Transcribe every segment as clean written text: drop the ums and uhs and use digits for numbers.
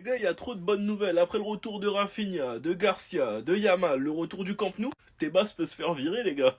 Les gars, il y a trop de bonnes nouvelles. Après le retour de Rafinha, de Garcia, de Yamal, le retour du Camp Nou, Tebas peut se faire virer, les gars.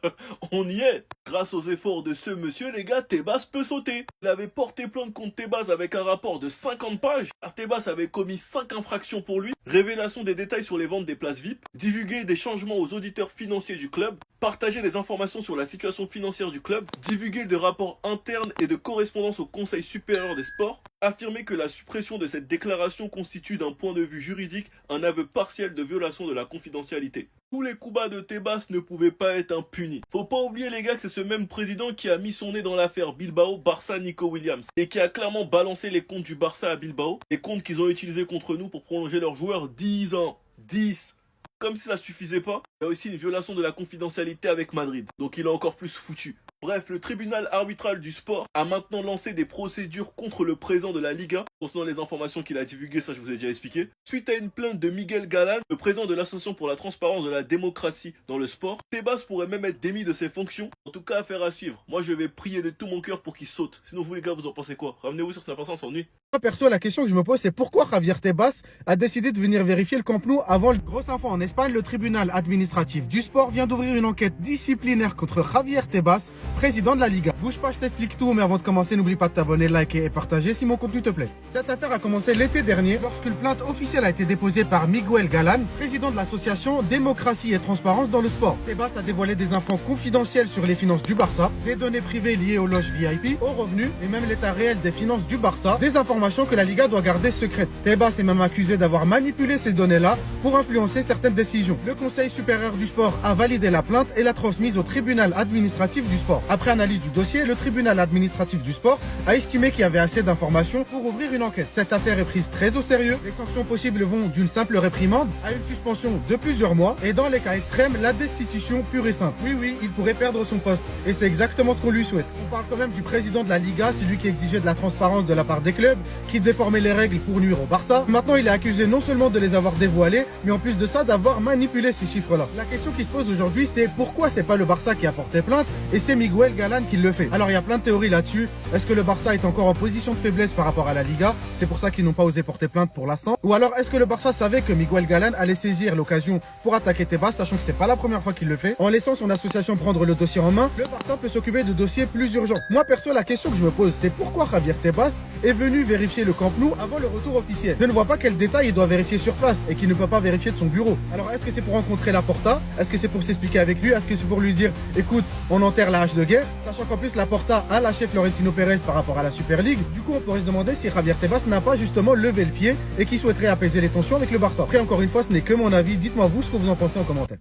On y est. Grâce aux efforts de ce monsieur, les gars, Tebas peut sauter. Il avait porté plainte contre Tebas avec un rapport de 50 pages. Car Tebas avait commis 5 infractions pour lui. Révélation des détails sur les ventes des places VIP. Divulguer des changements aux auditeurs financiers du club. Partager des informations sur la situation financière du club. Divulguer des rapports internes et de correspondance au Conseil supérieur des sports. Affirmer que la suppression de cette déclaration constitue d'un point de vue juridique un aveu partiel de violation de la confidentialité. Tous les coups bas de Tebas ne pouvaient pas être impunis. Faut pas oublier les gars que c'est ce même président qui a mis son nez dans l'affaire Bilbao, Barça, Nico Williams et qui a clairement balancé les comptes du Barça à Bilbao, les comptes qu'ils ont utilisés contre nous pour prolonger leurs joueurs 10 ans. 10. Comme si ça suffisait pas, il y a aussi une violation de la confidentialité avec Madrid, donc il est encore plus foutu. Bref, le tribunal arbitral du sport a maintenant lancé des procédures contre le président de la Liga, concernant les informations qu'il a divulguées, ça je vous ai déjà expliqué. Suite à une plainte de Miguel Galán, le président de l'association pour la transparence de la démocratie dans le sport, Tebas pourrait même être démis de ses fonctions. En tout cas, affaire à suivre. Moi je vais prier de tout mon cœur pour qu'il saute. Sinon vous les gars, vous en pensez quoi? Ramenez-vous sur Snap, on s'ennuie. Moi, perso, la question que je me pose, c'est pourquoi Javier Tebas a décidé de venir vérifier le Camp Nou avant le gros info en Espagne. Le tribunal administratif du sport vient d'ouvrir une enquête disciplinaire contre Javier Tebas, président de la Liga. Bouge pas, je t'explique tout, mais avant de commencer, n'oublie pas de t'abonner, liker et partager si mon contenu te plaît. Cette affaire a commencé l'été dernier lorsque une plainte officielle a été déposée par Miguel Galán, président de l'association Démocratie et Transparence dans le sport. Tebas a dévoilé des infos confidentielles sur les finances du Barça, des données privées liées aux loges VIP, aux revenus et même l'état réel des finances du Barça, des informations que la Liga doit garder secrètes. Tebas est même accusé d'avoir manipulé ces données-là pour influencer certaines décisions. Le Conseil supérieur du sport a validé la plainte et l'a transmise au tribunal administratif du sport. Après analyse du dossier, le tribunal administratif du sport a estimé qu'il y avait assez d'informations pour ouvrir une enquête. Cette affaire est prise très au sérieux. Les sanctions possibles vont d'une simple réprimande à une suspension de plusieurs mois et dans les cas extrêmes, la destitution pure et simple. Oui, il pourrait perdre son poste et c'est exactement ce qu'on lui souhaite. On parle quand même du président de la Liga, celui qui exigeait de la transparence de la part des clubs, qui déformait les règles pour nuire au Barça. Maintenant, il est accusé non seulement de les avoir dévoilés, mais en plus de ça, d'avoir manipulé ces chiffres-là. La question qui se pose aujourd'hui, c'est pourquoi c'est pas le Barça qui a porté plainte et c'est Miguel Galán qui le fait. Alors, il y a plein de théories là-dessus. Est-ce que le Barça est encore en position de faiblesse par rapport à la Liga? C'est pour ça qu'ils n'ont pas osé porter plainte pour l'instant. Ou alors, est-ce que le Barça savait que Miguel Galán allait saisir l'occasion pour attaquer Tebas, sachant que c'est pas la première fois qu'il le fait? En laissant son association prendre le dossier en main, le Barça peut s'occuper de dossiers plus urgents. Moi, perso, la question que je me pose, c'est pourquoi Javier Tebas est venu vérifier le Camp Nou avant le retour officiel. Je ne vois pas quel détail il doit vérifier sur place et qu'il ne peut pas vérifier de son bureau. Alors est-ce que c'est pour rencontrer Laporta? Est-ce que c'est pour s'expliquer avec lui? Est-ce que c'est pour lui dire écoute, on enterre la hache de guerre? Sachant qu'en plus Laporta a lâché Florentino Pérez par rapport à la Super League. Du coup on pourrait se demander si Javier Tebas n'a pas justement levé le pied et qui souhaiterait apaiser les tensions avec le Barça. Après encore une fois ce n'est que mon avis, dites-moi vous ce que vous en pensez en commentaire.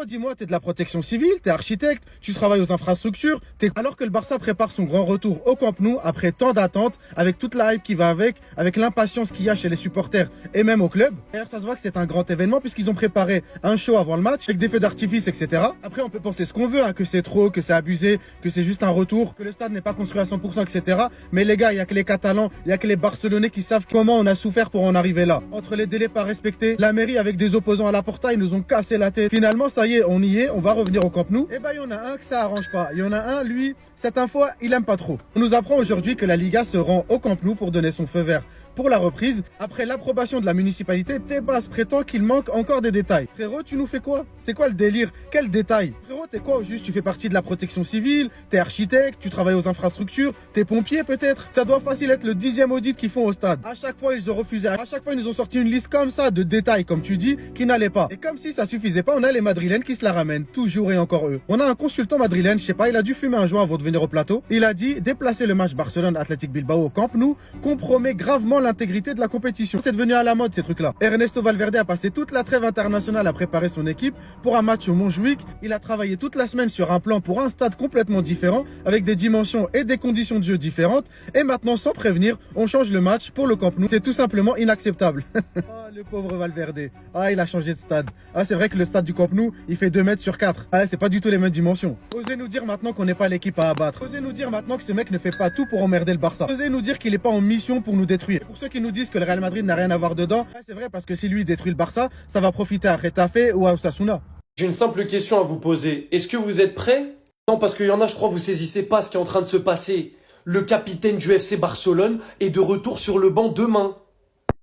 Dis-moi, t'es de la protection civile, t'es architecte, tu travailles aux infrastructures, alors que le Barça prépare son grand retour au Camp Nou après tant d'attentes, avec toute la hype qui va avec l'impatience qu'il y a chez les supporters et même au club. D'ailleurs, ça se voit que c'est un grand événement puisqu'ils ont préparé un show avant le match avec des feux d'artifice, etc. Après, on peut penser ce qu'on veut, hein, que c'est trop, que c'est abusé, que c'est juste un retour, que le stade n'est pas construit à 100%, etc. Mais les gars, il y a que les Catalans, il y a que les Barcelonais qui savent comment on a souffert pour en arriver là. Entre les délais pas respectés, la mairie avec des opposants à Laporta, ils nous ont cassé la tête. Finalement, ça y est, on y est, on va revenir au Camp Nou. Et bah, il y en a un que ça arrange pas. Il y en a un, lui, cette fois, il aime pas trop. On nous apprend aujourd'hui que la Liga se rend au Camp Nou pour donner son feu vert pour la reprise. Après l'approbation de la municipalité, Tebas prétend qu'il manque encore des détails. Frérot, tu nous fais quoi? C'est quoi le délire? Quel détail? Frérot, t'es quoi au juste? Tu fais partie de la protection civile, t'es architecte, tu travailles aux infrastructures, t'es pompier peut-être? Ça doit facile être le 10e audit qu'ils font au stade. À chaque fois, ils ont refusé. À chaque fois, ils nous ont sorti une liste comme ça de détails, comme tu dis, qui n'allaient pas. Et comme si ça suffisait pas, on a les madrilènes qui se la ramènent. Toujours et encore eux. On a un consultant madrilène, je sais pas, il a dû fumer un joint avant de venir au plateau. Il a dit, déplacer le match Barcelone-Athletic Bilbao au Camp Nou compromet gravement l'intégrité de la compétition. C'est devenu à la mode ces trucs-là. Ernesto Valverde a passé toute la trêve internationale à préparer son équipe pour un match au Montjuïc. Il a travaillé toute la semaine sur un plan pour un stade complètement différent, avec des dimensions et des conditions de jeu différentes. Et maintenant, sans prévenir, on change le match pour le Camp Nou. C'est tout simplement inacceptable. Ah, le pauvre Valverde. Ah, il a changé de stade. Ah, c'est vrai que le stade du Camp Nou, il fait 2 mètres sur 4. Ah, c'est pas du tout les mêmes dimensions. Osez nous dire maintenant qu'on n'est pas l'équipe à abattre. Osez nous dire maintenant que ce mec ne fait pas tout pour emmerder le Barça. Osez nous dire qu'il n'est pas en mission pour nous détruire. Pour ceux qui nous disent que le Real Madrid n'a rien à voir dedans, c'est vrai parce que si lui détruit le Barça, ça va profiter à Getafe ou à Osasuna. J'ai une simple question à vous poser. Est-ce que vous êtes prêts? Non, parce qu'il y en a, je crois, vous saisissez pas ce qui est en train de se passer. Le capitaine du FC Barcelone est de retour sur le banc demain.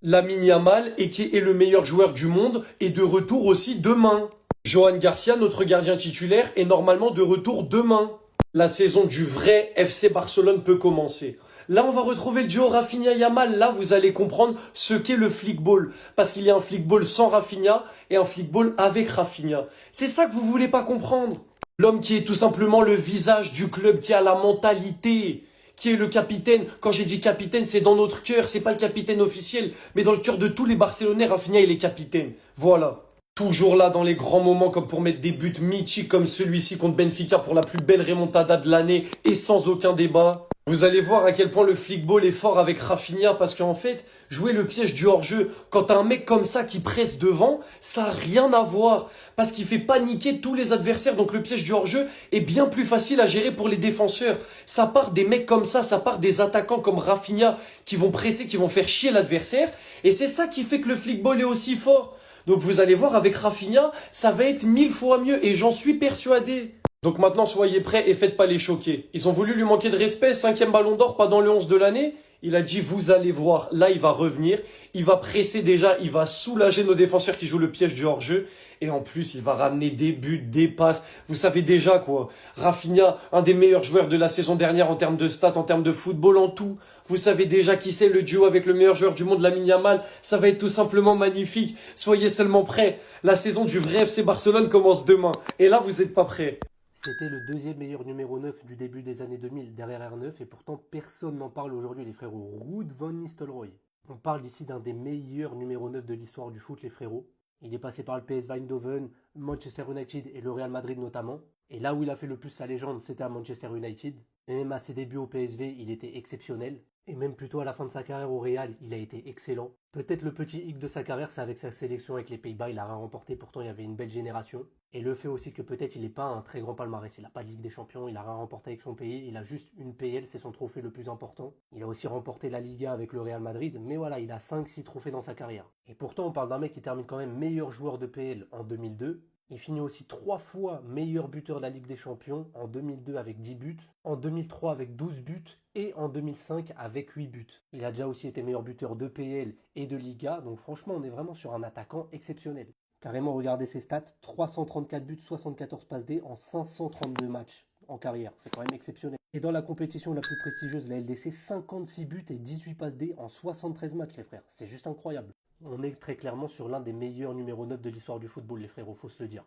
Lamine Yamal, et qui est le meilleur joueur du monde, est de retour aussi demain. Johan Garcia, notre gardien titulaire, est normalement de retour demain. La saison du vrai FC Barcelone peut commencer. Là, on va retrouver le duo Rafinha-Yamal. Là, vous allez comprendre ce qu'est le flickball. Parce qu'il y a un flickball sans Rafinha et un flickball avec Rafinha. C'est ça que vous voulez pas comprendre. L'homme qui est tout simplement le visage du club, qui a la mentalité, qui est le capitaine. Quand j'ai dit capitaine, c'est dans notre cœur. C'est pas le capitaine officiel, mais dans le cœur de tous les Barcelonais, Rafinha, il est capitaine. Voilà. Toujours là dans les grands moments, comme pour mettre des buts mythiques comme celui-ci contre Benfica pour la plus belle remontada de l'année et sans aucun débat. Vous allez voir à quel point le flickball est fort avec Rafinha, parce qu'en fait, jouer le piège du hors-jeu, quand t'as un mec comme ça qui presse devant, ça a rien à voir, parce qu'il fait paniquer tous les adversaires, donc le piège du hors-jeu est bien plus facile à gérer pour les défenseurs. Ça part des mecs comme ça part des attaquants comme Rafinha, qui vont presser, qui vont faire chier l'adversaire, et c'est ça qui fait que le flickball est aussi fort. Donc vous allez voir avec Rafinha, ça va être 1000 fois mieux, et j'en suis persuadé. Donc maintenant, soyez prêts et faites pas les choquer. Ils ont voulu lui manquer de respect, 5e ballon d'or, pas dans le 11 de l'année. Il a dit, vous allez voir, là il va revenir, il va presser déjà, il va soulager nos défenseurs qui jouent le piège du hors-jeu. Et en plus, il va ramener des buts, des passes. Vous savez déjà quoi. Rafinha, un des meilleurs joueurs de la saison dernière en termes de stats, en termes de football, en tout. Vous savez déjà qui c'est le duo avec le meilleur joueur du monde, Lamine Yamal. Ça va être tout simplement magnifique. Soyez seulement prêts. La saison du vrai FC Barcelone commence demain. Et là, vous n'êtes pas prêts. C'était le deuxième meilleur numéro 9 du début des années 2000 derrière R9 et pourtant personne n'en parle aujourd'hui, les frérots. Ruud van Nistelrooy. On parle ici d'un des meilleurs numéro 9 de l'histoire du foot, les frérots. Il est passé par le PSV Eindhoven, Manchester United et le Real Madrid notamment. Et là où il a fait le plus sa légende, c'était à Manchester United. Et même à ses débuts au PSV, il était exceptionnel. Et même plutôt à la fin de sa carrière au Real, il a été excellent. Peut-être le petit hic de sa carrière, c'est avec sa sélection avec les Pays-Bas, il a rien remporté, pourtant il y avait une belle génération. Et le fait aussi que peut-être il n'est pas un très grand palmarès, il n'a pas de Ligue des Champions, il a rien remporté avec son pays, il a juste une PL, c'est son trophée le plus important. Il a aussi remporté la Liga avec le Real Madrid, mais voilà, il a 5-6 trophées dans sa carrière. Et pourtant on parle d'un mec qui termine quand même meilleur joueur de PL en 2002. Il finit aussi 3 fois meilleur buteur de la Ligue des Champions, en 2002 avec 10 buts, en 2003 avec 12 buts et en 2005 avec 8 buts. Il a déjà aussi été meilleur buteur de PL et de Liga, donc franchement on est vraiment sur un attaquant exceptionnel. Carrément regardez ses stats, 334 buts, 74 passes D en 532 matchs en carrière, c'est quand même exceptionnel. Et dans la compétition la plus prestigieuse, la LDC, 56 buts et 18 passes D en 73 matchs les frères, c'est juste incroyable. On est très clairement sur l'un des meilleurs numéros 9 de l'histoire du football les frérots, faut se le dire.